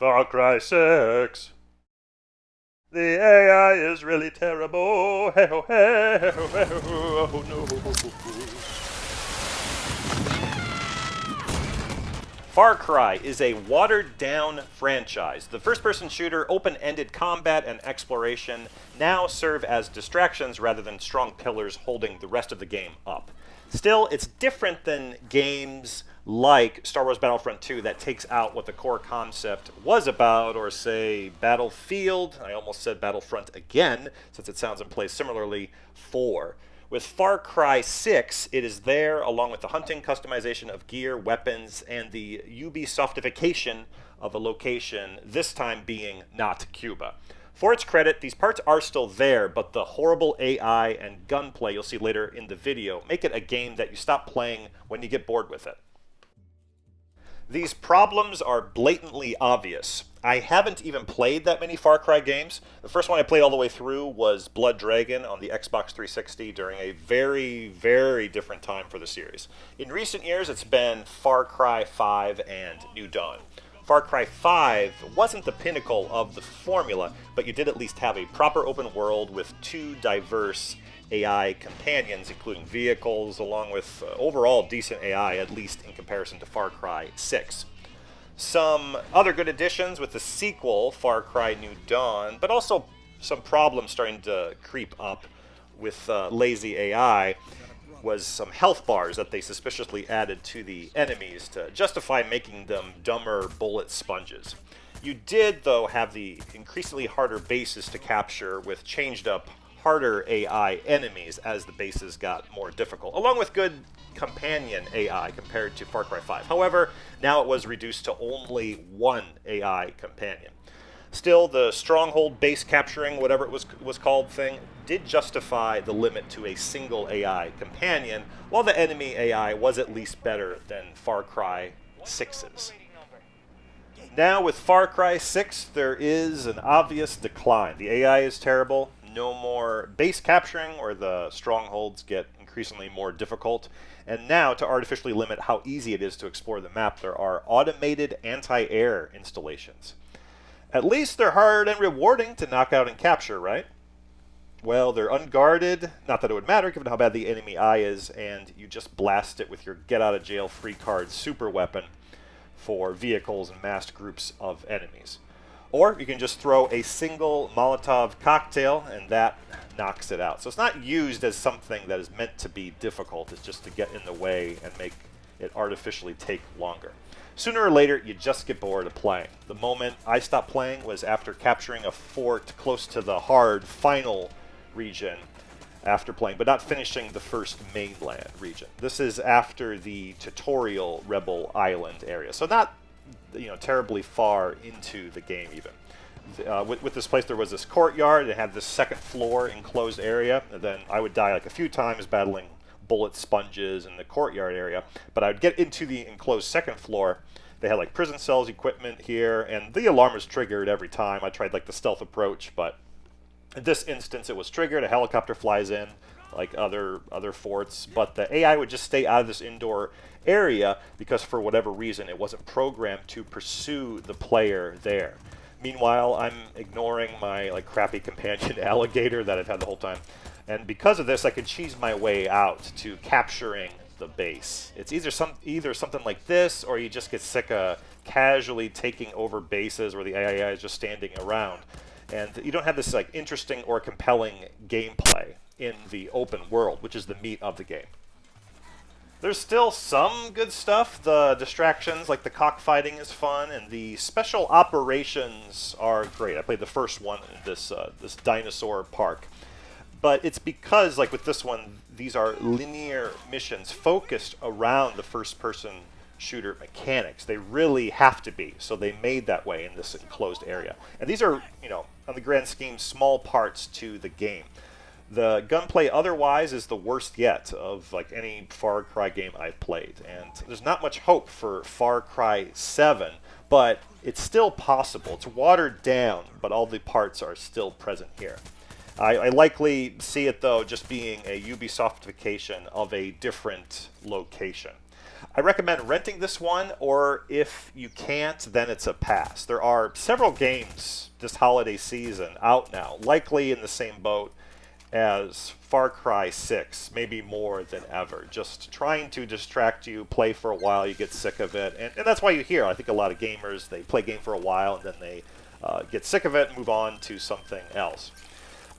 Far Cry 6. The AI is really terrible. Hey ho hey ho hey ho oh no. Far Cry is a watered-down franchise. The first-person shooter, open-ended combat, and exploration now serve as distractions rather than strong pillars holding the rest of the game up. Still, it's different than games like Star Wars Battlefront 2 that takes out what the core concept was about, or say Battlefield, I almost said Battlefront again, since it sounds and plays similarly, 4. With Far Cry 6, it is there along with the hunting, customization of gear, weapons, and the Ubisoftification of a location, this time being not Cuba. For its credit, these parts are still there, but the horrible AI and gunplay you'll see later in the video make it a game that you stop playing when you get bored with it. These problems are blatantly obvious. I haven't even played that many Far Cry games. The first one I played all the way through was Blood Dragon on the Xbox 360 during a very, very different time for the series. In recent years, it's been Far Cry 5 and New Dawn. Far Cry 5 wasn't the pinnacle of the formula, but you did at least have a proper open world with two diverse AI companions, including vehicles, along with overall decent AI, at least in comparison to Far Cry 6. Some other good additions with the sequel, Far Cry New Dawn, but also some problems starting to creep up with lazy AI, was some health bars that they suspiciously added to the enemies to justify making them dumber bullet sponges. You did, though, have the increasingly harder bases to capture with changed up harder AI enemies as the bases got more difficult, along with good companion AI compared to Far Cry 5. However, now it was reduced to only one AI companion. Still, the stronghold base capturing, whatever it was called thing, did justify the limit to a single AI companion, while the enemy AI was at least better than Far Cry 6's. Now with Far Cry 6, there is an obvious decline. The AI is terrible, no more base capturing, or the strongholds get increasingly more difficult. And now, to artificially limit how easy it is to explore the map, there are automated anti-air installations. At least they're hard and rewarding to knock out and capture, right? Well, they're unguarded, not that it would matter given how bad the enemy eye is, and you just blast it with your get-out-of-jail-free card super weapon for vehicles and massed groups of enemies. Or you can just throw a single Molotov cocktail, and that knocks it out. So it's not used as something that is meant to be difficult. It's just to get in the way and make it artificially take longer. Sooner or later, you just get bored of playing. The moment I stopped playing was after capturing a fort close to the hard final region after playing, but not finishing the first mainland region. This is after the tutorial Rebel Island area. So not terribly far into the game even. With this place, there was this courtyard. It had this second floor enclosed area, and then I would die like a few times battling bullet sponges in the courtyard area, but I would get into the enclosed second floor. They had like prison cells equipment here, and the alarm was triggered every time. I tried like the stealth approach, but in this instance it was triggered. A helicopter flies in like other forts, but the AI would just stay out of this indoor area because for whatever reason it wasn't programmed to pursue the player there. Meanwhile, I'm ignoring my like crappy companion alligator that I've had the whole time. And because of this, I could cheese my way out to capturing the base. It's either something like this, or you just get sick of casually taking over bases where the AI is just standing around. And you don't have this like interesting or compelling gameplay in the open world, which is the meat of the game. There's still some good stuff. The distractions, like the cockfighting, is fun, and the special operations are great. I played the first one in this dinosaur park. But it's because, like with this one, these are linear missions focused around the first-person shooter mechanics. They really have to be, so they made that way in this enclosed area. And these are, on the grand scheme, small parts to the game. The gunplay otherwise is the worst yet of like any Far Cry game I've played. And there's not much hope for Far Cry 7, but it's still possible. It's watered down, but all the parts are still present here. I likely see it, though, just being a Ubisoftification of a different location. I recommend renting this one, or if you can't, then it's a pass. There are several games this holiday season out now, likely in the same boat as Far Cry 6, maybe more than ever. Just trying to distract you, play for a while, you get sick of it. And that's why you hear, I think a lot of gamers, they play a game for a while and then they get sick of it and move on to something else.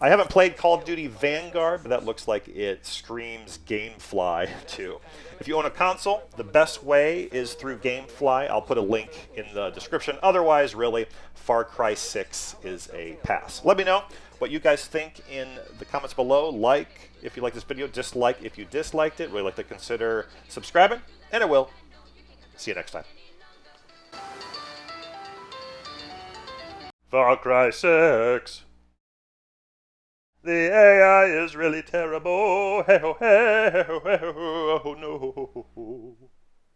I haven't played Call of Duty Vanguard, but that looks like it screams GameFly too. If you own a console, the best way is through GameFly. I'll put a link in the description. Otherwise, really, Far Cry 6 is a pass. Let me know what you guys think in the comments below. Like if you like this video, dislike if you disliked it. Really like to consider subscribing, and I will. See you next time. Far Cry 6. The AI is really terrible. Hey, oh, hey, oh, no.